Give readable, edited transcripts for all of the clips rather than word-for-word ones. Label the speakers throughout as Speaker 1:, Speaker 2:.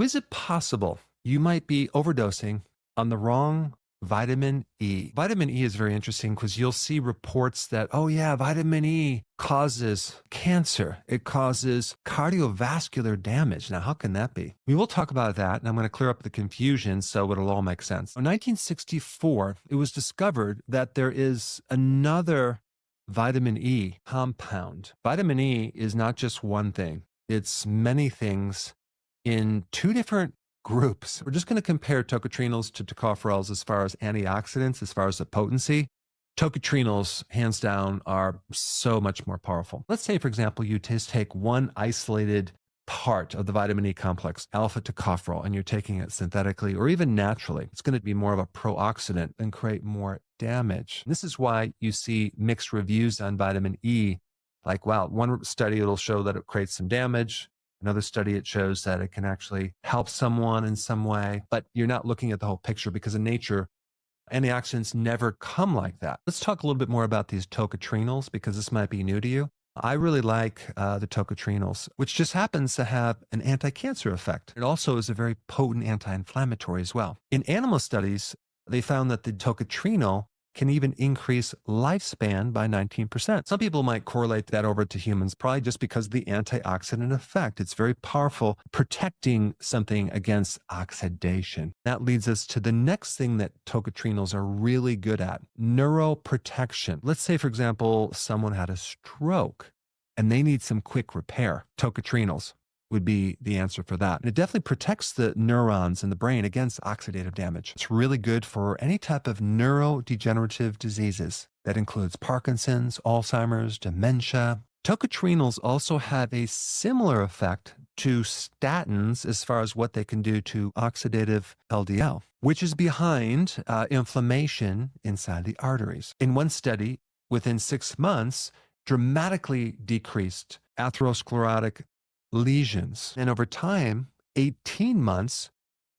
Speaker 1: Is it possible you might be overdosing on the wrong vitamin E? Vitamin E is very interesting because you'll see reports that, oh yeah, vitamin E causes cancer. It causes cardiovascular damage. Now, how can that be? We will talk about that, and I'm going to clear up the confusion so it'll all make sense. In 1964, it was discovered that there is another vitamin E compound. Vitamin E is not just one thing. It's many things in two different groups. We're just going to compare tocotrienols to tocopherols as far as antioxidants, as far as the potency. Tocotrienols, hands down, are so much more powerful. Let's say, for example, you just take one isolated part of the vitamin E complex, alpha-tocopherol, and you're taking it synthetically or even naturally. It's going to be more of a pro-oxidant and create more damage. This is why you see mixed reviews on vitamin E. Like, wow, one study, it'll show that it creates some damage. Another study, it shows that it can actually help someone in some way, but you're not looking at the whole picture because in nature, antioxidants never come like that. Let's talk a little bit more about these tocotrienols because this might be new to you. I really like the tocotrienols, which just happens to have an anti-cancer effect. It also is a very potent anti-inflammatory as well. In animal studies, they found that the tocotrienol can even increase lifespan by 19%. Some people might correlate that over to humans, probably just because of the antioxidant effect. It's very powerful, protecting something against oxidation. That leads us to the next thing that tocotrienols are really good at, neuroprotection. Let's say, for example, someone had a stroke and they need some quick repair. Tocotrienols would be the answer for that. And it definitely protects the neurons in the brain against oxidative damage. It's really good for any type of neurodegenerative diseases. That includes Parkinson's, Alzheimer's, dementia. Tocotrienols also have a similar effect to statins as far as what they can do to oxidative LDL, which is behind inflammation inside the arteries. In one study, within 6 months, dramatically decreased atherosclerotic lesions. And over time, 18 months,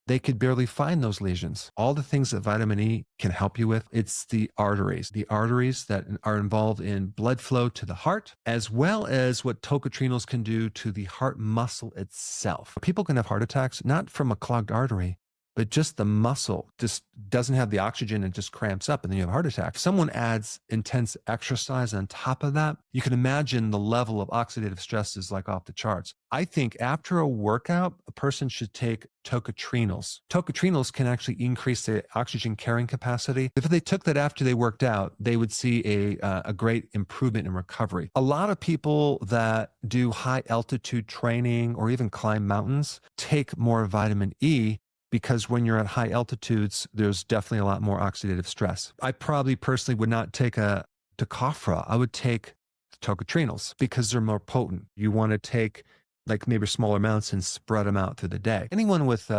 Speaker 1: they could barely find those lesions. All the things that vitamin E can help you with, it's the arteries that are involved in blood flow to the heart, as well as what tocotrienols can do to the heart muscle itself. People can have heart attacks, not from a clogged artery, but just the muscle just doesn't have the oxygen and just cramps up and then you have a heart attack. If someone adds intense exercise on top of that, you can imagine the level of oxidative stress is like off the charts. I think after a workout, a person should take tocotrienols. Tocotrienols can actually increase the oxygen carrying capacity. If they took that after they worked out, they would see a great improvement in recovery. A lot of people that do high altitude training or even climb mountains take more vitamin E because when you're at high altitudes, there's definitely a lot more oxidative stress. I probably personally would not take a tocopherol. I would take tocotrienols because they're more potent. You want to take like maybe smaller amounts and spread them out through the day. Anyone with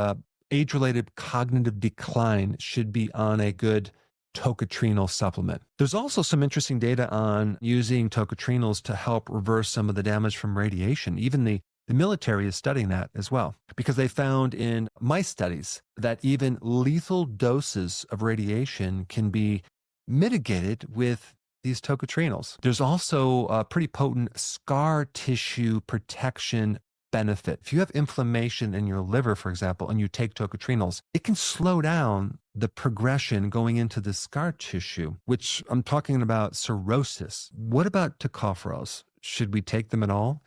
Speaker 1: age-related cognitive decline should be on a good tocotrienol supplement. There's also some interesting data on using tocotrienols to help reverse some of the damage from radiation. Even the military is studying that as well, because they found in mice studies that even lethal doses of radiation can be mitigated with these tocotrienols. There's also a pretty potent scar tissue protection benefit. If you have inflammation in your liver, for example, and you take tocotrienols, it can slow down the progression going into the scar tissue, which I'm talking about cirrhosis. What about tocopherols? Should we take them at all?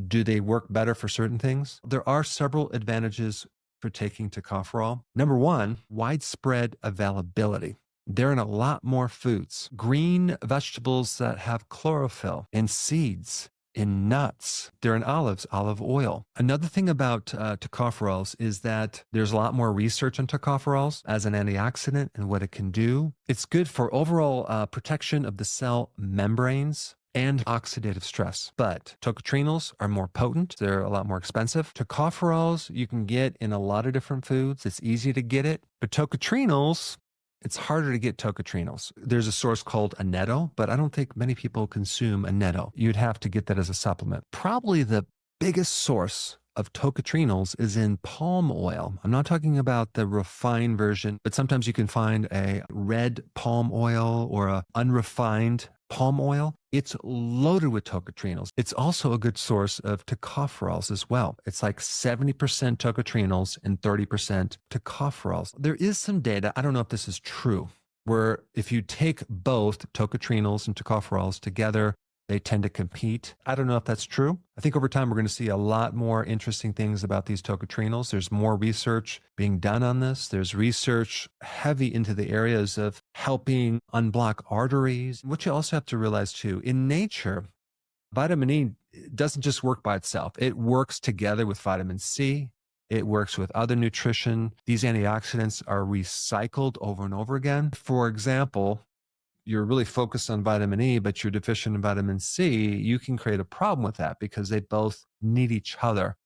Speaker 1: Do they work better for certain things? There are several advantages for taking tocopherol. Number one, widespread availability. They're in a lot more foods. Green vegetables that have chlorophyll, in seeds, in nuts. They're in olives, olive oil. Another thing about tocopherols is that there's a lot more research on tocopherols as an antioxidant and what it can do. It's good for overall protection of the cell membranes and oxidative stress. But tocotrienols are more potent. They're a lot more expensive. Tocopherols you can get in a lot of different foods. It's easy to get it. But tocotrienols, it's harder to get tocotrienols. There's a source called annetto, but I don't think many people consume annetto. You'd have to get that as a supplement. Probably the biggest source of tocotrienols is in palm oil. I'm not talking about the refined version, but sometimes you can find a red palm oil or a unrefined palm oil, it's loaded with tocotrienols. It's also a good source of tocopherols as well. It's like 70% tocotrienols and 30% tocopherols. There is some data, I don't know if this is true, where if you take both tocotrienols and tocopherols together, they tend to compete. I don't know if that's true. I think over time, we're going to see a lot more interesting things about these tocotrienols. There's more research being done on this. There's research heavy into the areas of helping unblock arteries. What you also have to realize too, in nature, vitamin E doesn't just work by itself. It works together with vitamin C. It works with other nutrition. These antioxidants are recycled over and over again. For example, you're really focused on vitamin E, but you're deficient in vitamin C, you can create a problem with that because they both need each other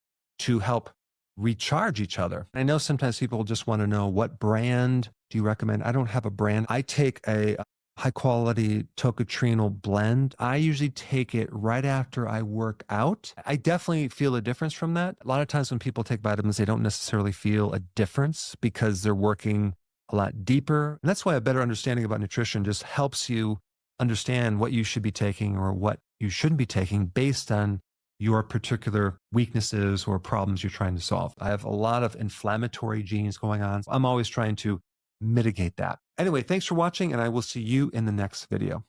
Speaker 1: to help recharge each other. I know sometimes people just want to know, what brand do you recommend? I don't have a brand. I take a high quality tocotrienol blend. I usually take it right after I work out. I definitely feel a difference from that. A lot of times when people take vitamins, they don't necessarily feel a difference because they're working a lot deeper. And that's why a better understanding about nutrition just helps you understand what you should be taking or what you shouldn't be taking based on your particular weaknesses or problems you're trying to solve. I have a lot of inflammatory genes going on. I'm always trying to mitigate that. Anyway, thanks for watching, and I will see you in the next video.